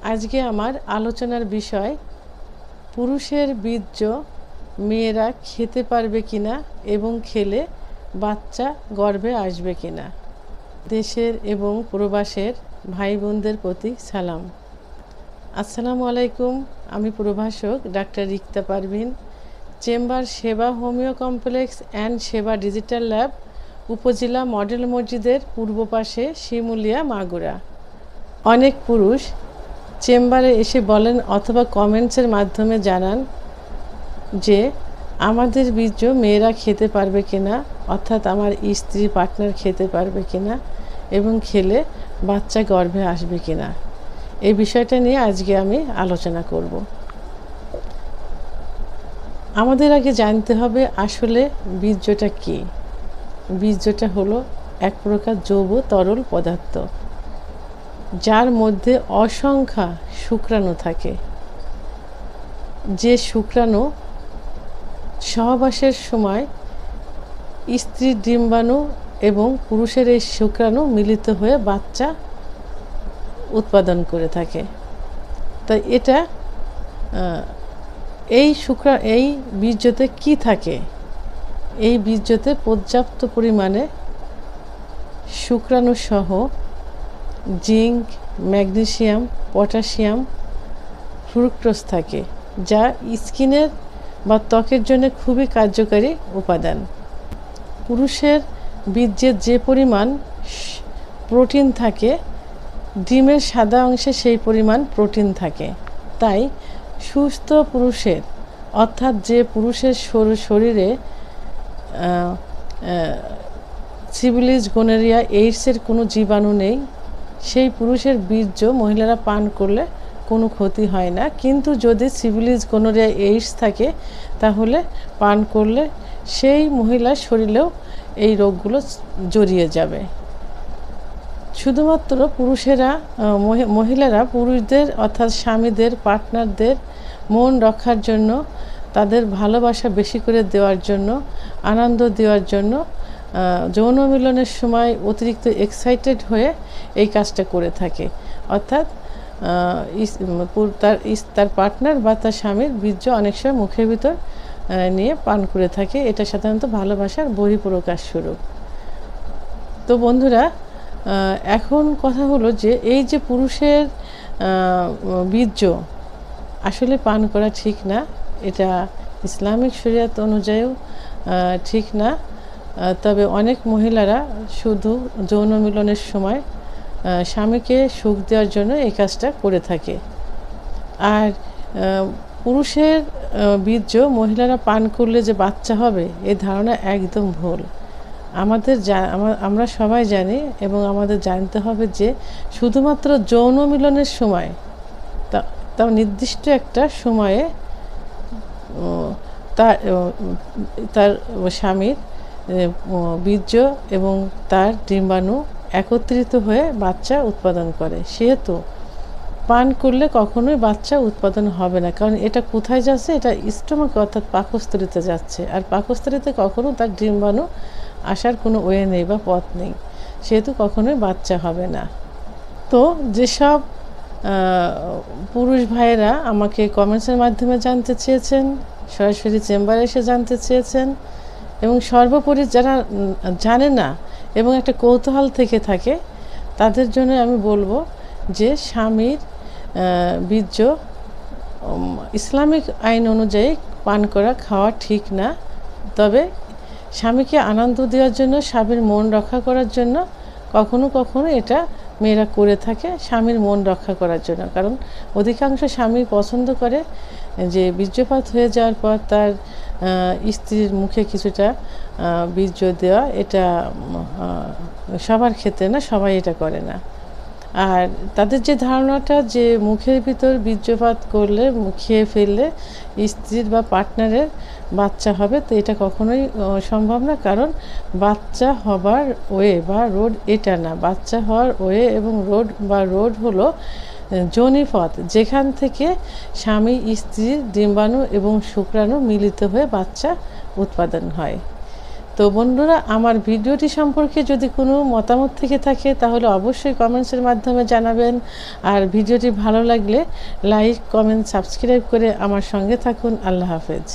আজকে আমার আলোচনার বিষয় পুরুষের বীর্য মেয়েরা খেতে পারবে কিনা এবং খেলে বাচ্চা গর্ভে আসবে কিনা। দেশের এবং প্রবাসের ভাই বোনদের প্রতি সালাম। আসসালামু আলাইকুম। আমি প্রভাষক ডাক্তার রিক্তা পারভিন, চেম্বার সেবা হোমিও কমপ্লেক্স অ্যান্ড সেবা ডিজিটাল ল্যাব, উপজেলা মডেল মসজিদের পূর্ব পাশে, শিমুলিয়া, মাগুরা। অনেক পুরুষ চেম্বারে এসে বলেন অথবা কমেন্টসের মাধ্যমে জানান যে আমাদের বীর্য মেয়েরা খেতে পারবে কিনা, অর্থাৎ আমার স্ত্রী পার্টনার খেতে পারবে কিনা এবং খেলে বাচ্চা গর্ভে আসবে কিনা। এই বিষয়টা নিয়ে আজকে আমি আলোচনা করব। আমাদের আগে জানতে হবে আসলে বীর্যটা কী। বীর্যটা হলো এক প্রকার জৈব তরল পদার্থ, যার মধ্যে অসংখ্য শুক্রাণু থাকে। যে শুক্রাণু সহবাসের সময় স্ত্রীর ডিম্বাণু এবং পুরুষের এই শুক্রাণু মিলিত হয়ে বাচ্চা উৎপাদন করে থাকে। তাই এটা এই বীর্যতে কি থাকে? এই বীর্যতে পর্যাপ্ত পরিমাণে শুক্রাণু সহ জিঙ্ক, ম্যাগনেসিয়াম, পটাশিয়াম, ফ্রুক্টোজ থাকে, যা স্কিনের বা ত্বকের জন্য খুবই কার্যকারী উপাদান। পুরুষের বীর্যের যে পরিমাণ প্রোটিন থাকে, ডিমের সাদা অংশে সেই পরিমাণ প্রোটিন থাকে। তাই সুস্থ পুরুষের, অর্থাৎ যে পুরুষের শরীরে সিফিলিস, গনোরিয়া, এইডসের কোনো জীবাণু নেই, সেই পুরুষের বীর্য মহিলারা পান করলে কোনো ক্ষতি হয় না। কিন্তু যদি সিফিলিস, গনোরিয়া, এইডস থাকে, তাহলে পান করলে সেই মহিলার শরীরেও এই রোগগুলো জড়িয়ে যাবে। শুধুমাত্র মহিলারা পুরুষদের, অর্থাৎ স্বামীদের, পার্টনারদের মন রক্ষার জন্য, তাদের ভালোবাসা বেশি করে দেওয়ার জন্য, আনন্দ দেওয়ার জন্য যৌন মিলনের সময় অতিরিক্ত এক্সাইটেড হয়ে এই কাজটা করে থাকে। অর্থাৎ তার পার্টনার বা তার স্বামীর বীর্য অনেক সময় মুখের ভিতর নিয়ে পান করে থাকে। এটা সাধারণত ভালোবাসার বহিঃপ্রকাশ স্বরূপ। তো বন্ধুরা, এখন কথা হলো যে এই যে পুরুষের বীর্য আসলে পান করা ঠিক না। এটা ইসলামিক শরিয়ত অনুযায়ীও ঠিক না। তবে অনেক মহিলারা শুধু যৌন মিলনের সময় স্বামীকে সুখ দেওয়ার জন্য এই কাজটা করে থাকে। আর পুরুষের বীর্য মহিলারা পান করলে যে বাচ্চা হবে, এই ধারণা একদম ভুল। আমরা সবাই জানি এবং আমাদের জানতে হবে যে শুধুমাত্র যৌন মিলনের সময়, তাও নির্দিষ্ট একটা সময়ে তার স্বামীর বীর্য এবং তার ডিম্বাণু একত্রিত হয়ে বাচ্চা উৎপাদন করে। সেহেতু পান করলে কখনোই বাচ্চা উৎপাদন হবে না। কারণ এটা কোথায় যাচ্ছে? এটা স্টোমাক, অর্থাৎ পাকস্থলীতে যাচ্ছে। আর পাকস্থলীতে কখনো তার ডিম্বাণু আসার কোনো ওয়ে নেই বা পথ নেই, সেহেতু কখনোই বাচ্চা হবে না। তো যেসব পুরুষ ভাইয়েরা আমাকে কমেন্টসের মাধ্যমে জানতে চেয়েছেন, সরাসরি চেম্বারে এসে জানতে চেয়েছেন, এবং সর্বোপরি যারা জানে না এবং একটা কৌতূহল থেকে থাকে, তাদের জন্য আমি বলবো যে স্বামীর বীর্য ইসলামিক আইন অনুযায়ী পান করা, খাওয়া ঠিক না। তবে স্বামীকে আনন্দ দেওয়ার জন্য, স্বামীর মন রক্ষা করার জন্য কখনো কখনো এটা মেয়েরা করে থাকে, স্বামীর মন রক্ষা করার জন্য। কারণ অধিকাংশ স্বামী পছন্দ করে যে বীর্যপাত হয়ে যাওয়ার পর তার স্ত্রীর মুখে কিছুটা বীর্য দেওয়া। এটা সবার ক্ষেত্রে না, সবাই এটা করে না। আর তাদের যে ধারণাটা যে মুখের ভিতর বীর্যপাত করলে, খেয়ে ফেললে স্ত্রীর বা পার্টনারের বাচ্চা হবে, তো এটা কখনোই সম্ভব না। কারণ বাচ্চা হবার ওয়ে বা রোড এটা না। বাচ্চা হওয়ার ওয়ে এবং রোড হলো যোনিপথ, যেখান থেকে স্বামী স্ত্রীর ডিম্বাণু এবং শুক্রাণু মিলিত হয়ে বাচ্চা উৎপাদন হয়। তো তো বন্ধুরা, আমার ভিডিওটি সম্পর্কে যদি কোনো মতামত থেকে থাকে তাহলে অবশ্যই কমেন্টসের মাধ্যমে জানাবেন। আর ভিডিওটি ভালো লাগলে লাইক, কমেন্ট, সাবস্ক্রাইব করে আমার সঙ্গে থাকুন। আল্লাহ হাফেজ।